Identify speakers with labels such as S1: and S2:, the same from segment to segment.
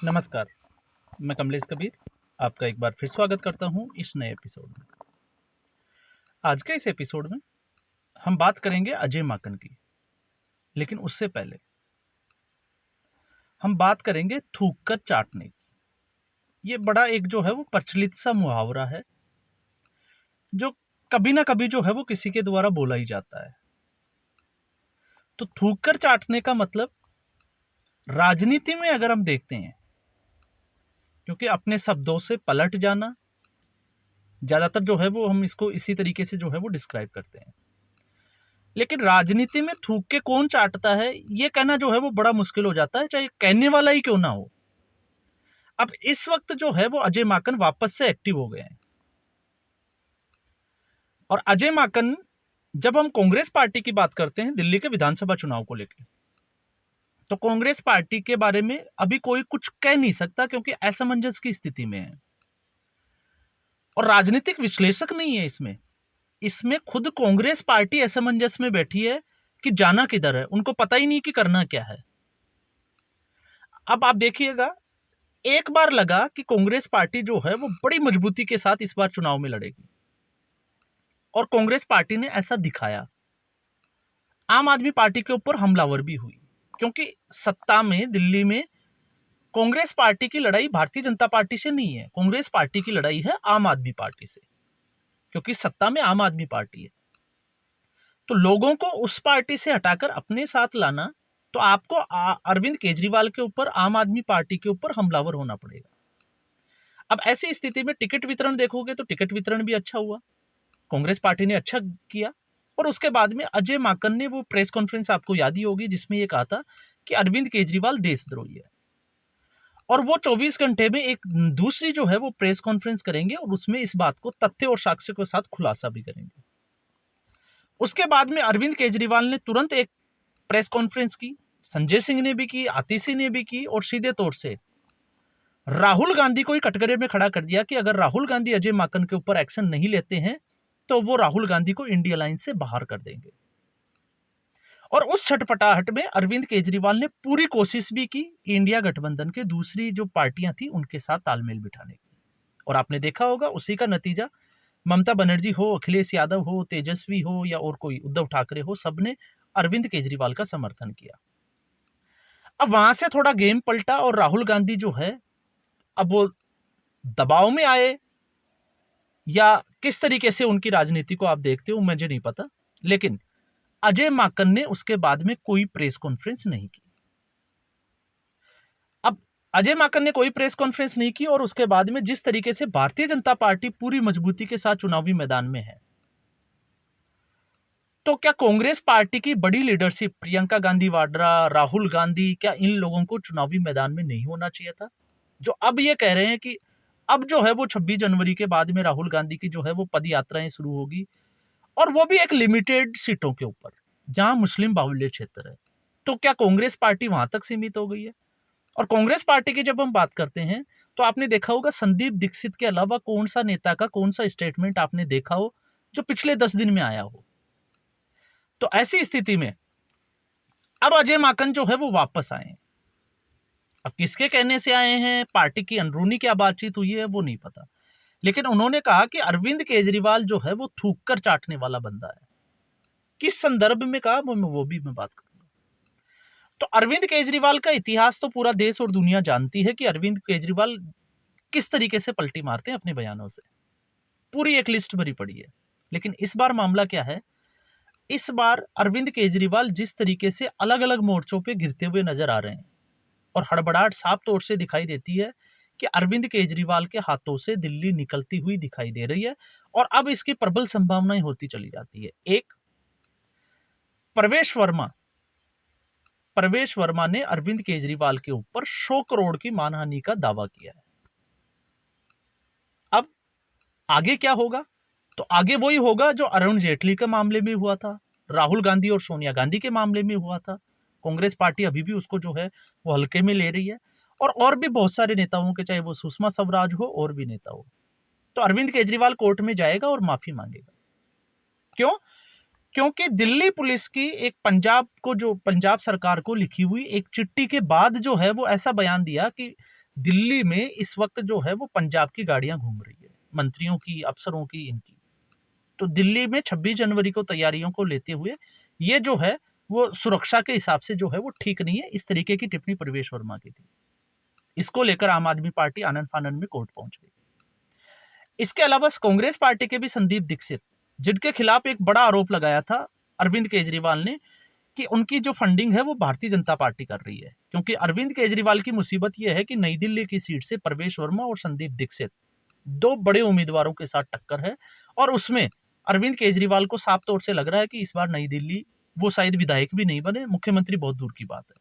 S1: नमस्कार, मैं कमलेश कबीर आपका एक बार फिर स्वागत करता हूं इस नए एपिसोड में। आज के इस एपिसोड में हम बात करेंगे अजय माकन की, लेकिन उससे पहले हम बात करेंगे थूक कर चाटने की। ये बड़ा एक जो है वो प्रचलित सा मुहावरा है, जो कभी ना कभी जो है वो किसी के द्वारा बोला ही जाता है। तो थूक कर चाटने का मतलब राजनीति में अगर हम देखते हैं, क्योंकि अपने शब्दों से पलट जाना, ज्यादातर जो है वो हम इसको इसी तरीके से जो है वो डिस्क्राइब करते हैं। लेकिन राजनीति में थूक के कौन चाटता है, ये कहना जो है वो बड़ा मुश्किल हो जाता है, चाहे कहने वाला ही क्यों ना हो। अब इस वक्त जो है वो अजय माकन वापस से एक्टिव हो गए हैं। और अजय माकन, जब हम कांग्रेस पार्टी की बात करते हैं दिल्ली के विधानसभा चुनाव को लेकर, तो कांग्रेस पार्टी के बारे में अभी कोई कुछ कह नहीं सकता, क्योंकि असमंजस की स्थिति में है। और राजनीतिक विश्लेषक नहीं है इसमें इसमें खुद कांग्रेस पार्टी असमंजस में बैठी है कि जाना किधर है। उनको पता ही नहीं कि करना क्या है। अब आप देखिएगा, एक बार लगा कि कांग्रेस पार्टी जो है वो बड़ी मजबूती के साथ इस बार चुनाव में लड़ेगी, और कांग्रेस पार्टी ने ऐसा दिखाया। आम आदमी पार्टी के ऊपर हमलावर भी हुई, क्योंकि सत्ता में दिल्ली में कांग्रेस पार्टी की लड़ाई भारतीय जनता पार्टी से नहीं है। कांग्रेस पार्टी की लड़ाई है आम आदमी पार्टी से, क्योंकि सत्ता में आम आदमी पार्टी है। तो लोगों को उस पार्टी से हटाकर अपने साथ लाना, तो आपको अरविंद केजरीवाल के ऊपर, आम आदमी पार्टी के ऊपर हमलावर होना पड़ेगा। अब ऐसी स्थिति में टिकट वितरण देखोगे तो टिकट वितरण भी अच्छा हुआ, कांग्रेस पार्टी ने अच्छा किया। और उसके बाद में अजय माकन ने वो प्रेस कॉन्फ्रेंस, आपको याद ही होगी, जिसमें ये कहा था कि अरविंद केजरीवाल देशद्रोही है। और वो 24 घंटे में एक दूसरी जो है वो प्रेस कॉन्फ्रेंस करेंगे, और उसमें इस बात को तथ्य और साक्ष्य के साथ खुलासा भी करेंगे। उसके बाद में अरविंद केजरीवाल ने तुरंत एक प्रेस कॉन्फ्रेंस की, संजय सिंह ने भी की, आतिशी ने भी की, और सीधे तौर से राहुल गांधी को ही कटघरे में खड़ा कर दिया कि अगर राहुल गांधी अजय माकन के ऊपर एक्शन नहीं लेते हैं तो वो राहुल गांधी को इंडिया लाइन से बाहर कर देंगे। और उस छटपटाहट में अरविंद केजरीवाल ने पूरी कोशिश भी की इंडिया गठबंधन के दूसरी जो पार्टियां थी उनके साथ तालमेल बिठाने की। और आपने देखा होगा उसी का नतीजा, ममता बनर्जी हो, अखिलेश यादव हो, तेजस्वी हो, या और कोई उद्धव ठाकरे हो, सबने अरविंद केजरीवाल का समर्थन किया। अब वहां से थोड़ा गेम पलटा, और राहुल गांधी जो है, अब वो दबाव में आए या किस तरीके से उनकी राजनीति को आप देखते हो मुझे नहीं पता, लेकिन अजय माकन ने उसके बाद में कोई प्रेस कॉन्फ्रेंस नहीं की। अब अजय माकन ने कोई प्रेस कॉन्फ्रेंस नहीं की, और उसके बाद में जिस तरीके से भारतीय जनता पार्टी पूरी मजबूती के साथ चुनावी मैदान में है, तो क्या कांग्रेस पार्टी की बड़ी लीडरशिप प्रियंका गांधी वाड्रा, राहुल गांधी, क्या इन लोगों को चुनावी मैदान में नहीं होना चाहिए था? जो अब ये कह रहे हैं कि अब जो है वो 26 जनवरी के बाद में राहुल गांधी की जो है वो पद यात्राएं शुरू होगी, और वो भी एक लिमिटेड सीटों के ऊपर जहां मुस्लिम बाहुल्य क्षेत्र है। तो क्या कांग्रेस पार्टी वहां तक सीमित हो गई है? और कांग्रेस पार्टी की जब हम बात करते हैं, तो आपने देखा होगा संदीप दीक्षित के अलावा कौन सा नेता का कौन सा स्टेटमेंट आपने देखा हो जो पिछले 10 दिन में आया हो? तो ऐसी स्थिति में अब अजय माकन जो है वो वापस आए हैं। अब किसके कहने से आए हैं, पार्टी की अंदरूनी क्या बातचीत हुई है वो नहीं पता, लेकिन उन्होंने कहा कि अरविंद केजरीवाल जो है वो थूक कर चाटने वाला बंदा है। किस संदर्भ में कहा वो भी मैं बात करूंगा। तो अरविंद केजरीवाल का इतिहास तो पूरा देश और दुनिया जानती है कि अरविंद केजरीवाल किस तरीके से पलटी मारते हैं अपने बयानों से। पूरी एक लिस्ट भरी पड़ी है। लेकिन इस बार मामला क्या है, इस बार अरविंद केजरीवाल जिस तरीके से अलग अलग मोर्चों पे गिरते हुए नजर आ रहे हैं, और हड़बड़ाहट साफ तौर से दिखाई देती है कि अरविंद केजरीवाल के हाथों से दिल्ली निकलती हुई दिखाई दे रही है। और अब इसकी प्रबल संभावनाएं होती चली जाती है। एक, प्रवेश वर्मा प्रवेश वर्मा ने अरविंद केजरीवाल के ऊपर 100 करोड़ की मानहानि का दावा किया है। अब आगे क्या होगा? तो आगे वही होगा जो अरुण जेटली के मामले में हुआ था, राहुल गांधी और सोनिया गांधी के मामले में हुआ था। कांग्रेस पार्टी अभी भी उसको जो है वो हल्के में ले रही है, और भी बहुत सारे नेताओं के, चाहे वो सुषमा स्वराज हो और भी नेता हो। तो अरविंद केजरीवाल कोर्ट में जाएगा और माफी मांगेगा। क्यों? क्योंकि दिल्ली पुलिस की एक पंजाब सरकार को लिखी हुई एक चिट्ठी के बाद जो है वो ऐसा बयान दिया कि दिल्ली में इस वक्त जो है वो पंजाब की गाड़ियां घूम रही है, मंत्रियों की, अफसरों की, इनकी। तो दिल्ली में 26 जनवरी को तैयारियों को लेते हुए ये जो है वो सुरक्षा के हिसाब से जो है वो ठीक नहीं है, इस तरीके की टिप्पणी प्रवेश वर्मा की थी। इसको लेकर आम आदमी पार्टी आनन फानन में कोर्ट पहुंच गई। इसके अलावा कांग्रेस पार्टी के भी संदीप दीक्षित, जिनके खिलाफ एक बड़ा आरोप लगाया था अरविंद केजरीवाल ने कि उनकी जो फंडिंग है वो भारतीय जनता पार्टी कर रही है, क्योंकि अरविंद केजरीवाल की मुसीबत यह है कि नई दिल्ली की सीट से प्रवेश वर्मा और संदीप दीक्षित दो बड़े उम्मीदवारों के साथ टक्कर है, और उसमें अरविंद केजरीवाल को साफ तौर से लग रहा है कि इस बार नई दिल्ली वो शायद विधायक भी नहीं बने, मुख्यमंत्री बहुत दूर की बात है।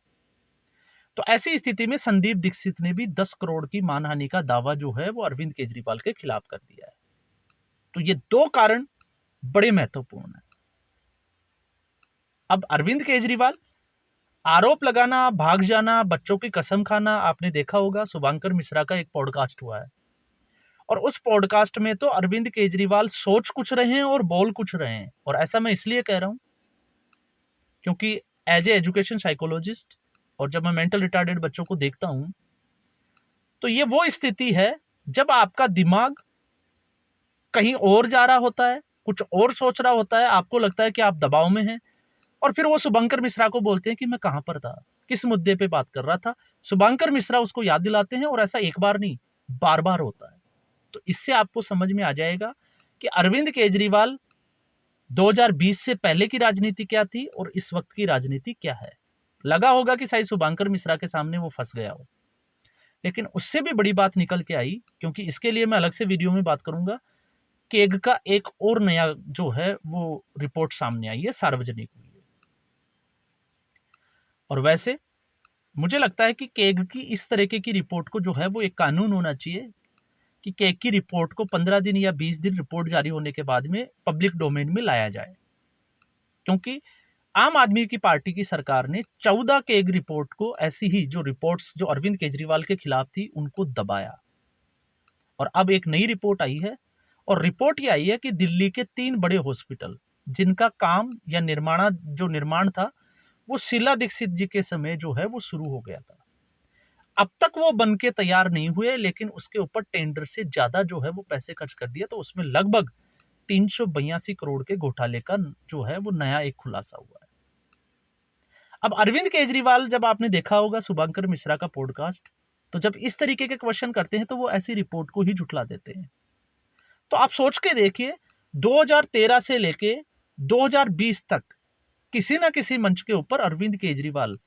S1: तो ऐसी स्थिति में संदीप दीक्षित ने भी 10 करोड़ की मानहानि का दावा जो है वो अरविंद केजरीवाल के खिलाफ कर दिया है। तो ये दो कारण बड़े महत्वपूर्ण है। अब अरविंद केजरीवाल आरोप लगाना, भाग जाना, बच्चों की कसम खाना, आपने देखा होगा शुभंकर मिश्रा का एक पॉडकास्ट हुआ है, और उस पॉडकास्ट में तो अरविंद केजरीवाल सोच कुछ रहे हैं और बोल कुछ रहे हैं। और ऐसा मैं इसलिए कह रहा हूं क्योंकि एज ए एजुकेशन साइकोलॉजिस्ट, और जब मैं मेंटल रिटार्डेड बच्चों को देखता हूं, तो ये वो स्थिति है जब आपका दिमाग कहीं और जा रहा होता है, कुछ और सोच रहा होता है, आपको लगता है कि आप दबाव में हैं, और फिर वो शुभंकर मिश्रा को बोलते हैं कि मैं कहां पर था, किस मुद्दे पे बात कर रहा था। शुभंकर मिश्रा उसको याद दिलाते हैं, और ऐसा एक बार नहीं, बार बार होता है। तो इससे आपको समझ में आ जाएगा कि अरविंद केजरीवाल 2020 से पहले की राजनीति क्या थी और इस वक्त की राजनीति क्या है। लगा होगा कि शायद शुभंकर मिश्रा के सामने वो फंस गया हो, लेकिन उससे भी बड़ी बात निकल के आई, क्योंकि इसके लिए मैं अलग से वीडियो में बात करूंगा। केग का एक और नया जो है वो रिपोर्ट सामने आई है, सार्वजनिक हुई है। और वैसे मुझे लगता है कि केग की इस तरीके की रिपोर्ट को जो है वो एक कानून होना चाहिए कि केग की रिपोर्ट को 15 दिन या 20 दिन रिपोर्ट जारी होने के बाद में पब्लिक डोमेन में लाया जाए, क्योंकि आम आदमी की पार्टी की सरकार ने 14 केग रिपोर्ट को, ऐसी ही जो रिपोर्ट्स जो अरविंद केजरीवाल के खिलाफ थी, उनको दबाया। और अब एक नई रिपोर्ट आई है, और रिपोर्ट ये आई है कि दिल्ली के 3 बड़े हॉस्पिटल जिनका काम या निर्माण था वो शीला दीक्षित जी के समय जो है वो शुरू हो गया था। अब तक वो बन के तैयार नहीं हुए, लेकिन उसके ऊपर टेंडर से ज्यादा जो है वो पैसे खर्च कर दिया, तो उसमें लगभग 382 करोड़ के घोटाले का जो है वो नया एक खुलासा हुआ है। अब अरविंद केजरीवाल, जब आपने देखा होगा शुभंकर मिश्रा का पॉडकास्ट, तो जब इस तरीके के क्वेश्चन करते हैं तो वो ऐसी रिपोर्ट को ही झुठला देते हैं। तो आप सोच के देखिए, 2013 से लेके 2020 तक किसी ना किसी मंच के ऊपर अरविंद केजरीवाल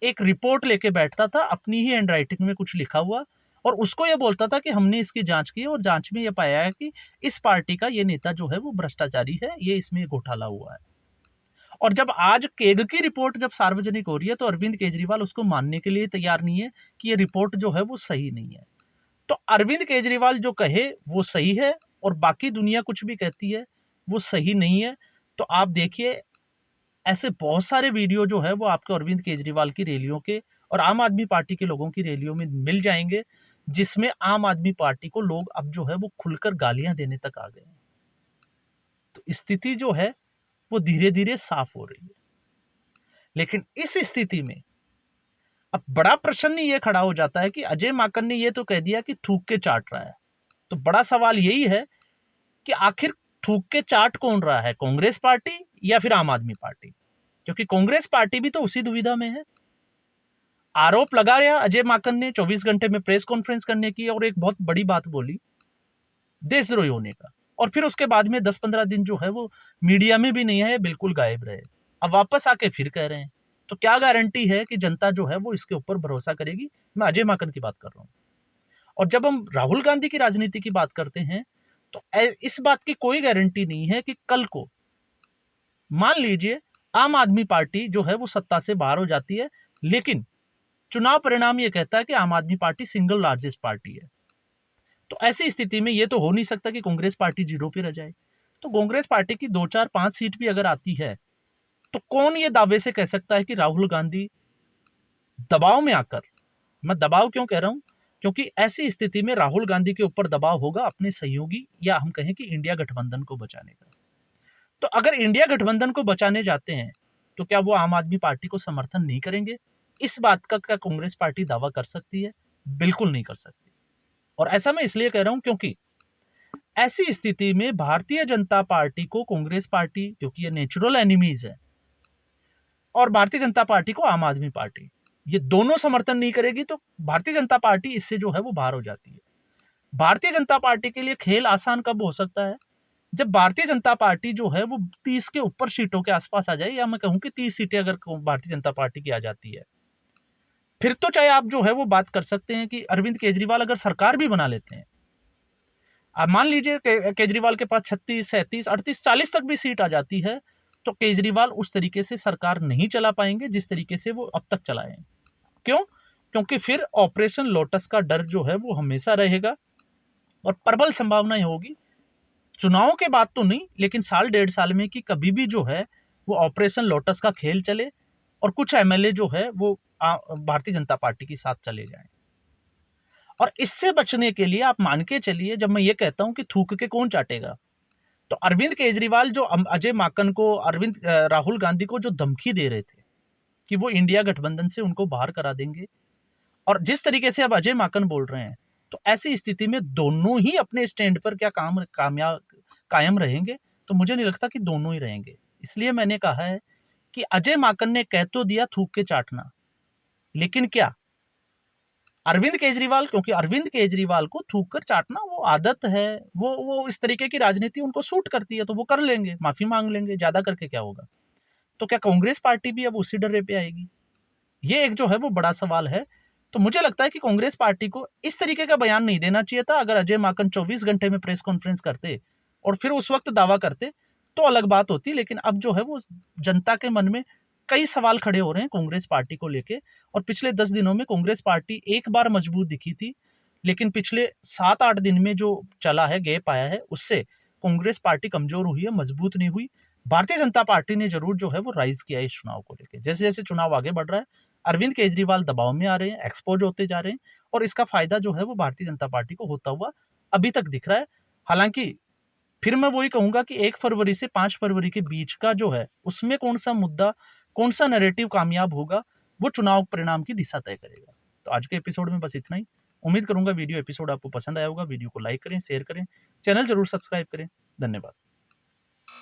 S1: एक रिपोर्ट लेके बैठता था, अपनी ही हैंडराइटिंग में कुछ लिखा हुआ, और उसको यह बोलता था कि हमने इसकी जांच की और जांच में यह पाया है कि इस पार्टी का ये नेता जो है वो भ्रष्टाचारी है, ये इसमें घोटाला हुआ है। और जब आज केग की रिपोर्ट जब सार्वजनिक हो रही है, तो अरविंद केजरीवाल उसको मानने के लिए तैयार नहीं है कि ये रिपोर्ट जो है वो सही नहीं है। तो अरविंद केजरीवाल जो कहे वो सही है, और बाकी दुनिया कुछ भी कहती है वो सही नहीं है। तो आप देखिए, ऐसे बहुत सारे वीडियो जो है वो आपको अरविंद केजरीवाल की रैलियों के और आम आदमी पार्टी के लोगों की रैलियों में मिल जाएंगे, जिसमें आम आदमी पार्टी को लोग अब जो है वो खुलकर गालियां देने तक आ गए हैं। तो स्थिति जो है वो धीरे धीरे साफ हो रही है। लेकिन इस स्थिति में अब बड़ा प्रश्न ये खड़ा हो जाता है कि अजय माकन ने ये तो कह दिया कि थूक के चाट रहा है। तो बड़ा सवाल यही है कि आखिर थूक के चाट कौन रहा है, कांग्रेस पार्टी या फिर आम आदमी पार्टी? क्योंकि कांग्रेस पार्टी भी तो उसी दुविधा में है। आरोप लगाया अजय माकन ने 24 घंटे में प्रेस कॉन्फ्रेंस करने की, और एक बहुत बड़ी बात बोली देशद्रोही होने का, और फिर उसके बाद में 10-15 दिन जो है वो मीडिया में भी नहीं है, बिल्कुल गायब रहे। अब वापस आके फिर कह रहे हैं। तो क्या गारंटी है कि जनता जो है वो इसके ऊपर भरोसा करेगी? मैं अजय माकन की बात कर रहा हूं। और जब हम राहुल गांधी की राजनीति की बात करते हैं, तो इस बात की कोई गारंटी नहीं है कि कल को मान लीजिए आम आदमी पार्टी जो है वो सत्ता से बाहर हो जाती है, लेकिन चुनाव परिणाम ये कहता है कि आम आदमी पार्टी सिंगल लार्जेस्ट पार्टी है। तो ऐसी स्थिति में ये तो हो नहीं सकता कि कांग्रेस पार्टी 0 पे रह जाए। तो कांग्रेस पार्टी की 2-4-5 सीट भी अगर आती है, तो कौन ये दावे से कह सकता है कि राहुल गांधी दबाव में आकर, मैं दबाव क्यों कह रहा हूं, क्योंकि ऐसी स्थिति में राहुल गांधी के ऊपर दबाव होगा अपने सहयोगी, या हम कहें कि इंडिया गठबंधन को बचाने का। तो अगर इंडिया गठबंधन को बचाने जाते हैं, तो क्या वो आम आदमी पार्टी को समर्थन नहीं करेंगे? इस बात का क्या कांग्रेस पार्टी दावा कर सकती है? बिल्कुल नहीं कर सकती। और ऐसा मैं इसलिए कह रहा हूं क्योंकि ऐसी स्थिति में भारतीय जनता पार्टी को कांग्रेस पार्टी, क्योंकि ये नेचुरल एनिमीज है, और भारतीय जनता पार्टी को आम आदमी पार्टी, ये दोनों समर्थन नहीं करेगी तो भारतीय जनता पार्टी इससे जो है वो बाहर हो जाती है। भारतीय जनता पार्टी के लिए खेल आसान कब हो सकता है? जब भारतीय जनता पार्टी जो है वो 30 के ऊपर सीटों के आसपास आ जाए, या मैं कहूं कि 30 सीटें अगर भारतीय जनता पार्टी की आ जाती है, फिर तो चाहे आप जो है वो बात कर सकते हैं कि अरविंद केजरीवाल अगर सरकार भी बना लेते हैं, अब मान लीजिए केजरीवाल के पास 36, 37, 38, 40 तक भी सीट आ जाती है, तो केजरीवाल उस तरीके से सरकार नहीं चला पाएंगे जिस तरीके से वो अब तक चलाए हैं। क्यों? क्योंकि फिर ऑपरेशन लोटस का डर जो है वो हमेशा रहेगा, और प्रबल संभावना होगी चुनाव के बाद तो नहीं, लेकिन साल 1.5 साल में कि कभी भी जो है वो ऑपरेशन लोटस का खेल चले और कुछ एमएलए जो है वो भारतीय जनता पार्टी के साथ चले जाएं। और इससे बचने के लिए आप मान के चलिए, जब मैं ये कहता हूं कि थूक के कौन चाटेगा, तो अरविंद केजरीवाल जो अजय माकन को, राहुल गांधी को जो धमकी दे रहे थे कि वो इंडिया गठबंधन से उनको बाहर करा देंगे, और जिस तरीके से अब अजय माकन बोल रहे हैं, तो ऐसी स्थिति में दोनों ही अपने स्टैंड पर क्या कायम रहेंगे? तो मुझे नहीं लगता कि दोनों ही रहेंगे। इसलिए मैंने कहा है कि अजय माकन ने कह तो दिया थूक के चाटना, लेकिन क्या अरविंद केजरीवाल, क्योंकि अरविंद केजरीवाल को थूक कर चाटना वो आदत है, वो इस तरीके की राजनीति उनको सूट करती है, तो वो कर लेंगे, माफी मांग लेंगे, ज्यादा करके क्या होगा। तो क्या कांग्रेस पार्टी भी अब उसी डर्रे पे आएगी? ये एक जो है वो बड़ा सवाल है। तो मुझे लगता है कि कांग्रेस पार्टी को इस तरीके का बयान नहीं देना चाहिए था। अगर अजय माकन 24 घंटे में प्रेस कॉन्फ्रेंस करते और फिर उस वक्त दावा करते तो अलग बात होती, लेकिन अब जो है वो जनता के मन में कई सवाल खड़े हो रहे हैं कांग्रेस पार्टी को लेके। और पिछले 10 दिनों में कांग्रेस पार्टी एक बार मजबूत दिखी थी, लेकिन पिछले 7-8 दिन में जो चला है, गैप आया है, उससे कांग्रेस पार्टी कमजोर हुई है, मजबूत नहीं हुई। भारतीय जनता पार्टी ने जरूर जो है वो राइज किया है इस चुनाव को लेकर। जैसे जैसे चुनाव आगे बढ़ रहा है, अरविंद केजरीवाल दबाव में आ रहे हैं, एक्सपोज होते जा रहे हैं, और इसका फायदा जो है वो भारतीय जनता पार्टी को होता हुआ अभी तक दिख रहा है। हालांकि फिर मैं वही कहूंगा कि 1 फरवरी से 5 फरवरी के बीच का जो है, उसमें कौन सा मुद्दा, कौन सा नैरेटिव कामयाब होगा, वो चुनाव परिणाम की दिशा तय करेगा। तो आज के एपिसोड में बस इतना ही। उम्मीद करूंगा वीडियो एपिसोड आपको पसंद आया होगा। वीडियो को लाइक करें, शेयर करें, चैनल जरूर सब्सक्राइब करें। धन्यवाद।